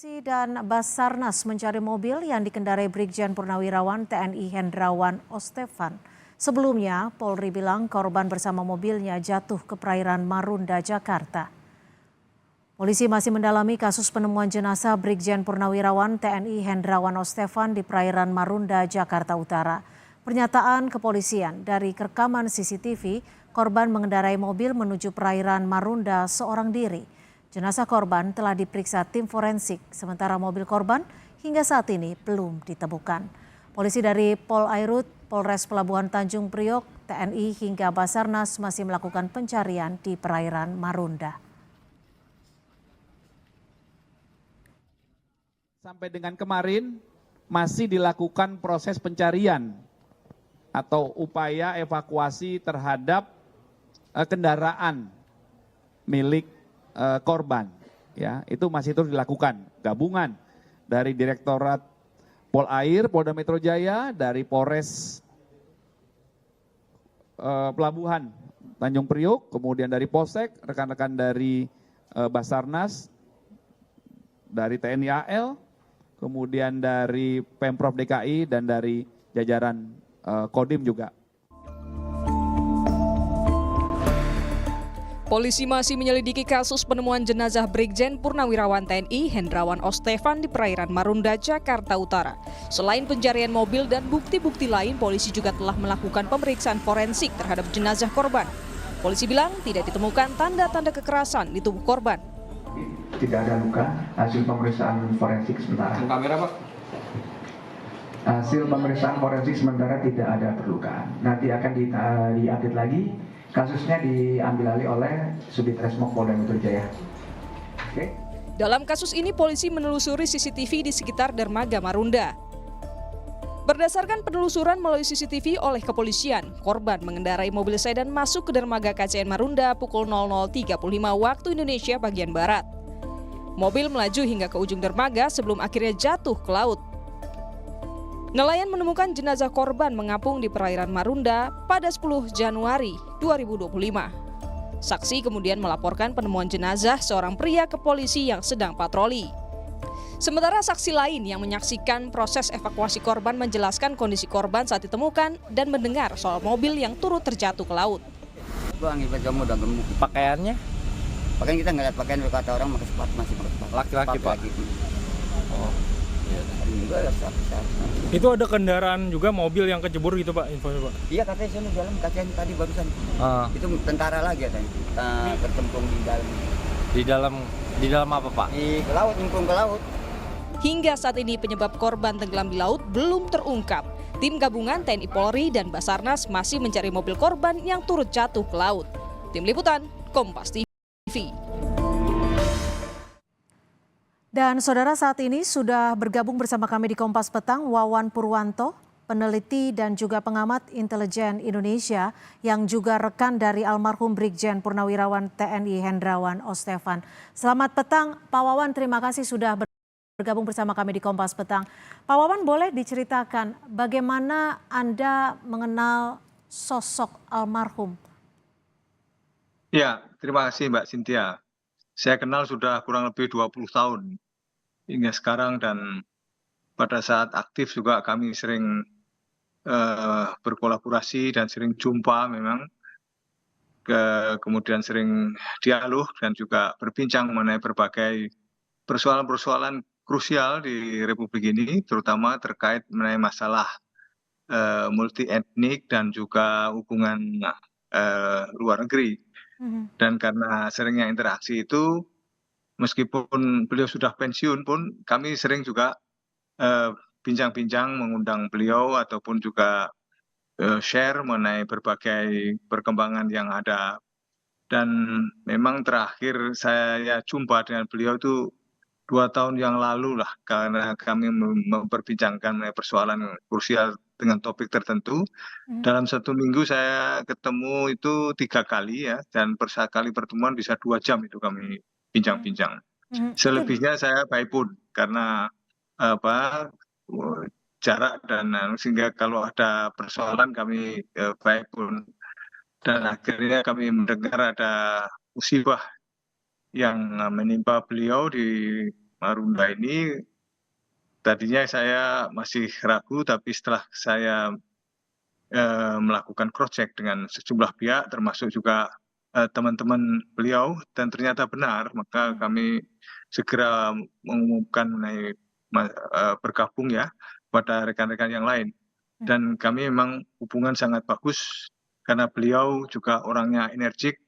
Polisi dan Basarnas mencari mobil yang dikendarai Brigjen Purnawirawan TNI Hendrawan Ostefan. Sebelumnya, Polri bilang korban bersama mobilnya jatuh ke perairan Marunda, Jakarta. Polisi masih mendalami kasus penemuan jenazah Brigjen Purnawirawan TNI Hendrawan Ostefan di perairan Marunda, Jakarta Utara. Pernyataan kepolisian dari rekaman CCTV, korban mengendarai mobil menuju perairan Marunda seorang diri. Jenazah korban telah diperiksa tim forensik, sementara mobil korban hingga saat ini belum ditemukan. Polisi dari Polairut, Polres Pelabuhan Tanjung Priok, TNI hingga Basarnas masih melakukan pencarian di perairan Marunda. Sampai dengan kemarin masih dilakukan proses pencarian atau upaya evakuasi terhadap kendaraan milik korban, ya itu masih terus dilakukan. Gabungan dari Direktorat Polair, Polda Metro Jaya, dari Polres Pelabuhan Tanjung Priok, kemudian dari Polsek, rekan-rekan dari Basarnas, dari TNI AL, kemudian dari Pemprov DKI dan dari jajaran Kodim juga. Polisi masih menyelidiki kasus penemuan jenazah Brigjen Purnawirawan TNI Hendrawan Ostefan di perairan Marunda, Jakarta Utara. Selain pencarian mobil dan bukti-bukti lain, polisi juga telah melakukan pemeriksaan forensik terhadap jenazah korban. Polisi bilang tidak ditemukan tanda-tanda kekerasan di tubuh korban. Tidak ada luka, hasil pemeriksaan forensik sementara. Kamera, Pak. Hasil pemeriksaan forensik sementara tidak ada perlukaan. Nanti akan diupdate lagi. Kasusnya diambil alih oleh Subditreskrimum Polda Metro Jaya. Oke. Dalam kasus ini, polisi menelusuri CCTV di sekitar dermaga Marunda. Berdasarkan penelusuran melalui CCTV oleh kepolisian, korban mengendarai mobil sedan masuk ke dermaga KCN Marunda pukul 00.35 waktu Indonesia bagian Barat. Mobil melaju hingga ke ujung dermaga sebelum akhirnya jatuh ke laut. Nelayan menemukan jenazah korban mengapung di perairan Marunda pada 10 Januari 2025. Saksi kemudian melaporkan penemuan jenazah seorang pria ke polisi yang sedang patroli. Sementara saksi lain yang menyaksikan proses evakuasi korban menjelaskan kondisi korban saat ditemukan dan mendengar soal mobil yang turut terjatuh ke laut. Bang, ibarat kamu udah gemuk. Pakaiannya? Pakaian kita nggak lihat pakaian kata orang pakai sepatu, masih pakai sepatu. Laki-laki, Pak. Oh. Juga ada Itu ada kendaraan juga mobil yang kecebur gitu, Pak, infonya, Pak? Iya, katanya sini dalam kasihan tadi barusan. Itu tentara lagi katanya. Bercemplung di dalam apa, Pak? Di laut, nyemplung ke laut. Hingga saat ini penyebab korban tenggelam di laut belum terungkap. Tim gabungan TNI Polri dan Basarnas masih mencari mobil korban yang turut jatuh ke laut. Tim Liputan, Kompas TV. Dan saudara, saat ini sudah bergabung bersama kami di Kompas Petang Wawan Purwanto, peneliti dan juga pengamat intelijen Indonesia yang juga rekan dari almarhum Brigjen Purnawirawan TNI Hendrawan Ostefan. Selamat petang Pak Wawan, terima kasih sudah bergabung bersama kami di Kompas Petang. Pak Wawan, boleh diceritakan bagaimana Anda mengenal sosok almarhum? Ya, terima kasih Mbak Cynthia. Saya kenal sudah kurang lebih 20 tahun hingga sekarang, dan pada saat aktif juga kami sering berkolaborasi dan sering jumpa memang, kemudian sering dialog dan juga berbincang mengenai berbagai persoalan-persoalan krusial di Republik ini, terutama terkait mengenai masalah multi etnik dan juga hubungan luar negeri. Dan karena seringnya interaksi itu, meskipun beliau sudah pensiun pun kami sering juga bincang-bincang, mengundang beliau ataupun juga share mengenai berbagai perkembangan yang ada. Dan memang terakhir saya jumpa dengan beliau itu 2 tahun yang lalu lah, karena kami memperbincangkan mengenai persoalan krusial dengan topik tertentu. Dalam 1 minggu saya ketemu itu 3 kali ya, dan per kali pertemuan bisa 2 jam itu kami bincang-bincang. Selebihnya saya by phone karena jarak, dan sehingga kalau ada persoalan kami by phone. Dan akhirnya kami mendengar ada musibah yang menimpa beliau di Marunda ini tadinya saya masih ragu, tapi setelah saya melakukan cross check dengan sejumlah pihak, termasuk juga teman-teman beliau, dan ternyata benar, maka kami segera mengumumkan mengenai bergabung ya pada rekan-rekan yang lain. Dan kami memang hubungan sangat bagus karena beliau juga orangnya energik,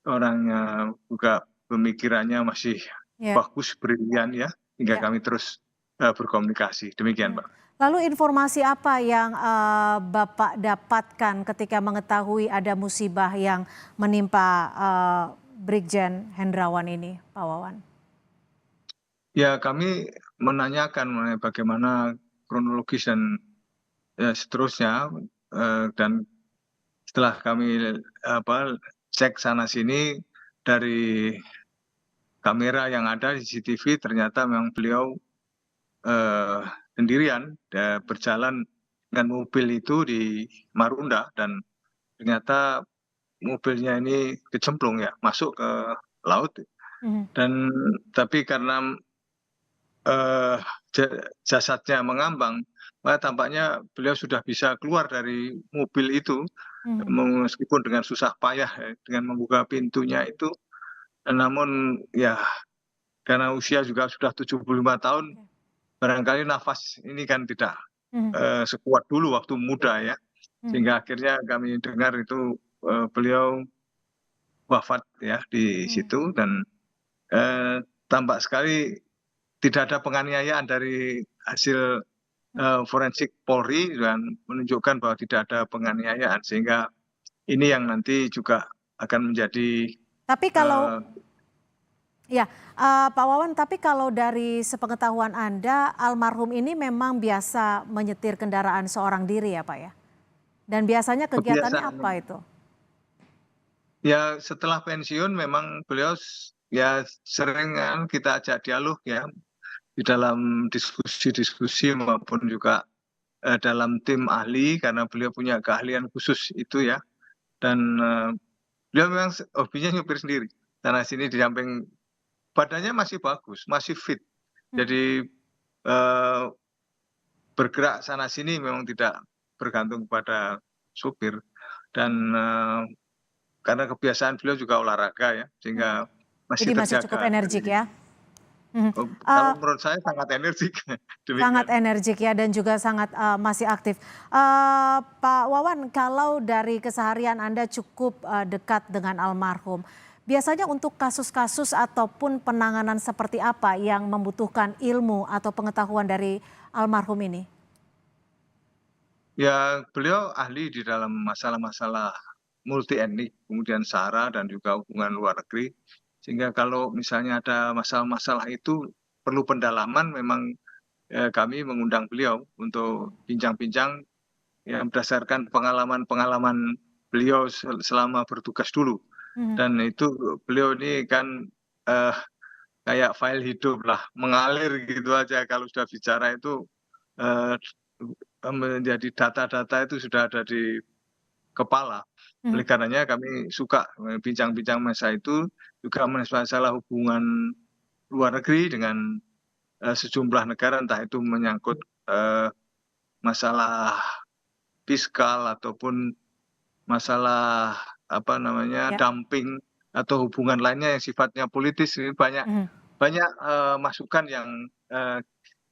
orangnya juga pemikirannya masih Ya. bagus, brilian ya, hingga Ya. kami terus berkomunikasi. Demikian, Pak. Lalu informasi apa yang Bapak dapatkan ketika mengetahui ada musibah yang menimpa Brigjen Hendrawan ini, Pak Wawan? Ya, kami menanyakan mengenai bagaimana kronologis dan seterusnya, dan setelah kami cek sana sini dari kamera yang ada di CCTV, ternyata memang beliau sendirian berjalan dengan mobil itu di Marunda, dan ternyata mobilnya ini kecemplung ya, masuk ke laut. Dan tapi karena jasadnya mengambang, maka tampaknya beliau sudah bisa keluar dari mobil itu, meskipun dengan susah payah ya, dengan membuka pintunya itu. Namun ya karena usia juga sudah 75 tahun, barangkali nafas ini kan tidak sekuat dulu waktu muda ya, sehingga akhirnya kami dengar itu beliau wafat ya di situ. Dan tampak sekali tidak ada penganiayaan dari hasil forensik Polri, dan menunjukkan bahwa tidak ada penganiayaan, sehingga ini yang nanti juga akan menjadi. Tapi kalau ya, Pak Wawan, tapi kalau dari sepengetahuan Anda, almarhum ini memang biasa menyetir kendaraan seorang diri ya Pak ya? Dan biasanya kegiatannya apa itu? Ya setelah pensiun memang beliau ya sering kita ajak dialog ya, di dalam diskusi-diskusi maupun juga dalam tim ahli, karena beliau punya keahlian khusus itu ya. Dan beliau memang hobinya nyupir sendiri. Sana sini di samping badannya masih bagus, masih fit. Jadi bergerak sana sini memang tidak bergantung pada supir. Dan karena kebiasaan beliau juga olahraga ya, sehingga masih Jadi masih terjaga. cukup energik ya? Kalau menurut saya sangat energik. Sangat energik ya, dan juga sangat masih aktif. Pak Wawan, kalau dari keseharian Anda cukup dekat dengan almarhum, biasanya untuk kasus-kasus ataupun penanganan seperti apa yang membutuhkan ilmu atau pengetahuan dari almarhum ini? Ya, beliau ahli di dalam masalah-masalah multi etnik, kemudian SARA dan juga hubungan luar negeri. Sehingga kalau misalnya ada masalah-masalah itu perlu pendalaman, memang kami mengundang beliau untuk bincang-bincang yang berdasarkan pengalaman-pengalaman beliau selama bertugas dulu. Dan itu beliau ini kan kayak file hidup lah, mengalir gitu aja. Kalau sudah bicara itu menjadi data-data itu sudah ada di kepala. Oleh karenanya kami suka bincang-bincang masa itu, juga masalah hubungan luar negeri dengan sejumlah negara, entah itu menyangkut masalah fiskal ataupun masalah dumping atau hubungan lainnya yang sifatnya politis. Ini banyak masukan yang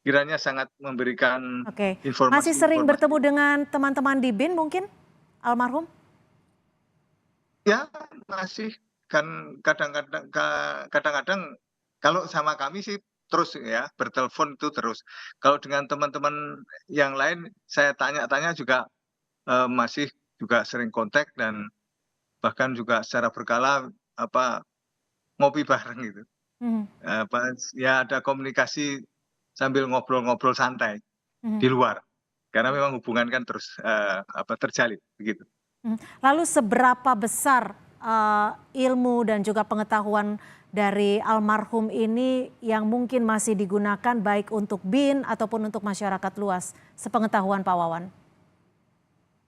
kiranya sangat memberikan informasi. Masih sering bertemu dengan teman-teman di BIN mungkin, almarhum? Ya masih, kan kadang-kadang kalau sama kami sih terus ya, bertelepon itu terus. Kalau dengan teman-teman yang lain saya tanya-tanya juga masih juga sering kontak, dan bahkan juga secara berkala ngopi bareng gitu. Ya ada komunikasi sambil ngobrol-ngobrol santai di luar, karena memang hubungan kan terus terjalin begitu. Lalu seberapa besar ilmu dan juga pengetahuan dari almarhum ini yang mungkin masih digunakan baik untuk BIN ataupun untuk masyarakat luas, sepengetahuan Pak Wawan?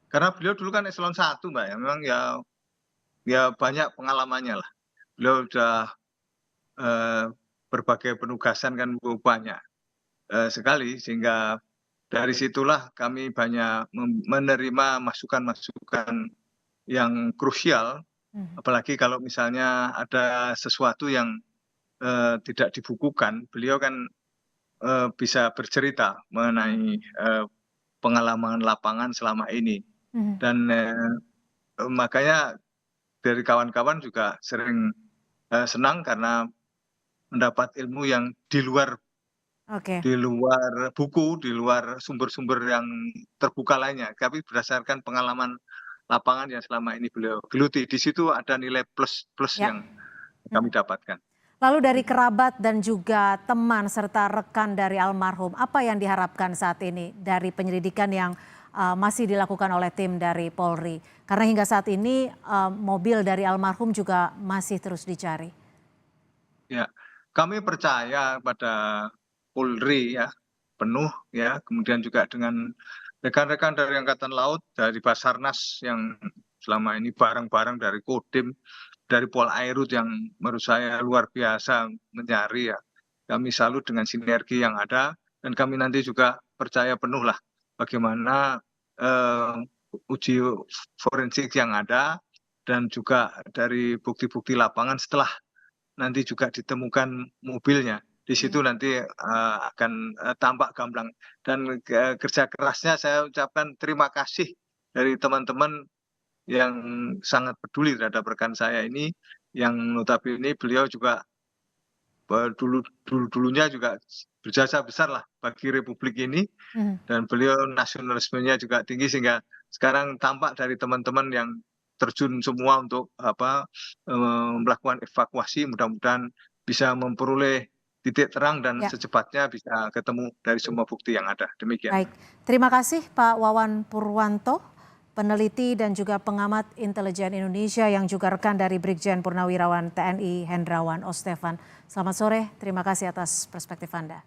Karena beliau dulu kan eselon 1 Mbak ya, memang ya banyak pengalamannya lah. Beliau sudah berbagai penugasan kan banyak sekali, sehingga dari situlah kami banyak menerima masukan-masukan yang krusial, apalagi kalau misalnya ada sesuatu yang tidak dibukukan, beliau kan bisa bercerita mengenai pengalaman lapangan selama ini. Dan makanya dari kawan-kawan juga sering senang karena mendapat ilmu yang di luar buku, di luar sumber-sumber yang terbuka lainnya, tapi berdasarkan pengalaman lapangan yang selama ini beliau geluti. Di situ ada nilai plus yang kami dapatkan. Lalu dari kerabat dan juga teman serta rekan dari almarhum, apa yang diharapkan saat ini dari penyelidikan yang masih dilakukan oleh tim dari Polri? Karena hingga saat ini mobil dari almarhum juga masih terus dicari. Ya, kami percaya pada Polri ya, penuh ya, kemudian juga dengan rekan-rekan dari Angkatan Laut, dari Basarnas yang selama ini bareng-bareng, dari Kodim, dari Polairut yang menurut saya luar biasa mencari ya. Kami salut dengan sinergi yang ada, dan kami nanti juga percaya penuh lah bagaimana uji forensik yang ada, dan juga dari bukti-bukti lapangan setelah nanti juga ditemukan mobilnya. Di situ nanti akan tampak gamblang. Dan kerja kerasnya saya ucapkan terima kasih dari teman-teman yang sangat peduli terhadap rekan saya ini, yang notabene beliau juga dulunya juga berjasa besar lah bagi Republik ini, dan beliau nasionalismenya juga tinggi, sehingga sekarang tampak dari teman-teman yang terjun semua untuk melakukan evakuasi, mudah-mudahan bisa memperoleh titik terang dan secepatnya bisa ketemu dari semua bukti yang ada. Demikian. Baik, terima kasih Pak Wawan Purwanto, peneliti dan juga pengamat intelijen Indonesia yang juga rekan dari Brigjen Purnawirawan TNI Hendrawan Ostefan. Selamat sore, terima kasih atas perspektif Anda.